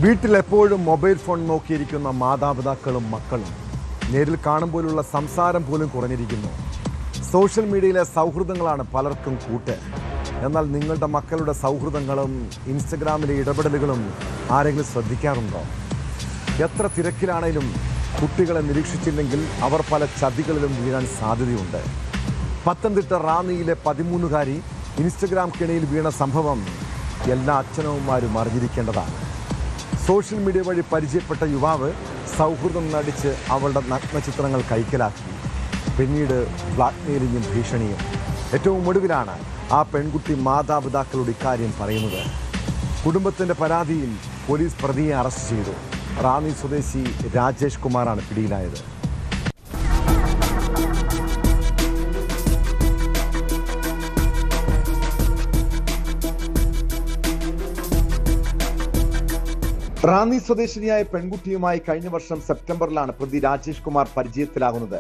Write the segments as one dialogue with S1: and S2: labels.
S1: വീട്ടിലെപ്പോഴും mobile phone നോക്കിയിരിക്കുന്ന മാതാപിതാക്കളും മക്കളും നേരിൽ കാണുമ്പോഴുള്ള സംസാരം പോലും കുറഞ്ഞിരിക്കുന്നു. സോഷ്യൽ മീഡിയയിലെ സൗഹൃദങ്ങളാണ് പലർക്കും കൂട്ട്. എന്നാൽ നിങ്ങളുടെ മക്കളുടെ സൗഹൃദങ്ങളും ഇൻസ്റ്റഗ്രാമിലെ ഇടപെടലുകളും ആരെങ്കിലും ശ്രദ്ധിക്കാറുണ്ടോ? എത്ര തിരക്കിലാണെങ്കിലും കുട്ടികളെ നിരീക്ഷിച്ചില്ലെങ്കിൽ അവർ പല ചതികളിലും വീഴാൻ സാധ്യതയുണ്ട്. പത്തനംതിട്ട റാന്നിയിലെ 13കാരി ഇൻസ്റ്റഗ്രാം കെണിയിൽ വീണ സംഭവം എല്ലാ അച്ഛനമ്മമാരും അറിഞ്ഞിരിക്കേണ്ടതാണ്. സോഷ്യൽ മീഡിയ വഴി പരിചയപ്പെട്ട യുവാവ് സൗഹൃദം നടിച്ച് അവളുടെ നഗ്നചിത്രങ്ങൾ കൈക്കലാക്കി. പിന്നീട് ബ്ലാക്ക്മെയിലിങ്ങും ഭീഷണിയും. ഏറ്റവും ഒടുവിലാണ് ആ പെൺകുട്ടി മാതാപിതാക്കളുടെ ഇക്കാര്യം പറയുന്നത്. കുടുംബത്തിൻ്റെ പരാതിയിൽ പോലീസ് പ്രതിയെ അറസ്റ്റ് ചെയ്തു. റാന്നി സ്വദേശി രാജേഷ് കുമാറാണ് പിടിയിലായത്. റാന്നി സ്വദേശിനിയായ പെൺകുട്ടിയുമായി കഴിഞ്ഞ വർഷം സെപ്റ്റംബറിലാണ് പ്രതി രാജേഷ് കുമാർ പരിചയത്തിലാകുന്നത്.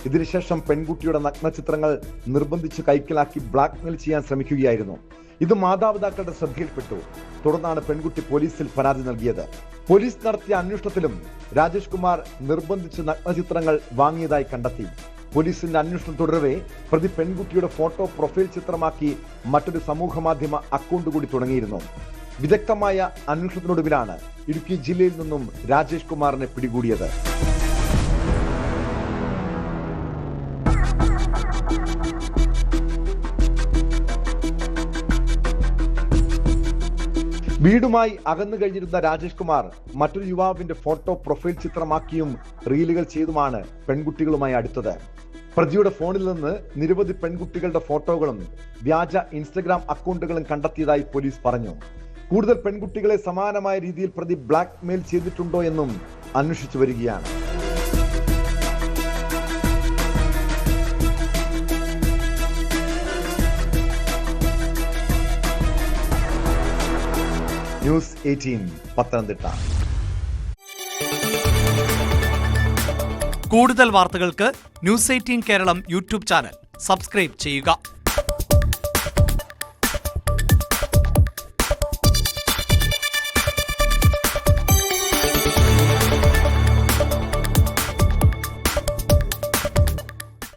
S1: ഇതിനുശേഷം പെൺകുട്ടിയുടെ നഗ്നചിത്രങ്ങൾ നിർബന്ധിച്ച് കൈക്കലാക്കി ബ്ലാക്ക്മെയിൽ ചെയ്യാൻ ശ്രമിക്കുകയായിരുന്നു. ഇത് മാതാപിതാക്കളുടെ ശ്രദ്ധയിൽപ്പെട്ടു. തുടർന്നാണ് പെൺകുട്ടി പോലീസിൽ പരാതി നൽകിയത്. പോലീസ് നടത്തിയ അന്വേഷണത്തിലും രാജേഷ് കുമാർ നിർബന്ധിച്ച് നഗ്നചിത്രങ്ങൾ വാങ്ങിയതായി കണ്ടെത്തി. പോലീസിന്റെ അന്വേഷണം തുടരവേ പ്രതി പെൺകുട്ടിയുടെ ഫോട്ടോ പ്രൊഫൈൽ ചിത്രമാക്കി മറ്റൊരു സമൂഹ മാധ്യമ അക്കൗണ്ട് കൂടി തുടങ്ങിയിരുന്നു. വിദഗ്ധമായ അന്വേഷണത്തിനൊടുവിലാണ് ഇടുക്കി ജില്ലയിൽ നിന്നും രാജേഷ് കുമാറിനെ പിടികൂടിയത്. വീടുമായി അകന്നു കഴിഞ്ഞിരുന്ന രാജേഷ് കുമാർ മറ്റൊരു യുവാവിന്റെ ഫോട്ടോ പ്രൊഫൈൽ ചിത്രമാക്കിയും റീലുകൾ ചെയ്തുമാണ് പെൺകുട്ടികളുമായി അടുത്തത്. പ്രതിയുടെ ഫോണിൽ നിന്ന് നിരവധി പെൺകുട്ടികളുടെ ഫോട്ടോകളും വ്യാജ ഇൻസ്റ്റഗ്രാം അക്കൗണ്ടുകളും കണ്ടെത്തിയതായി പോലീസ് പറഞ്ഞു. കൂടുതൽ പെൺകുട്ടികളെ സമാനമായ രീതിയിൽ പ്രതി ബ്ലാക്ക്മെയിൽ ചെയ്തിട്ടുണ്ടോ എന്നും അന്വേഷിച്ചു വരികയാണ്. ന്യൂസ് 18 പത്തനംതിട്ട.
S2: കൂടുതൽ വാർത്തകൾക്ക് news 18 Keralam YouTube channel subscribe ചെയ്യുക.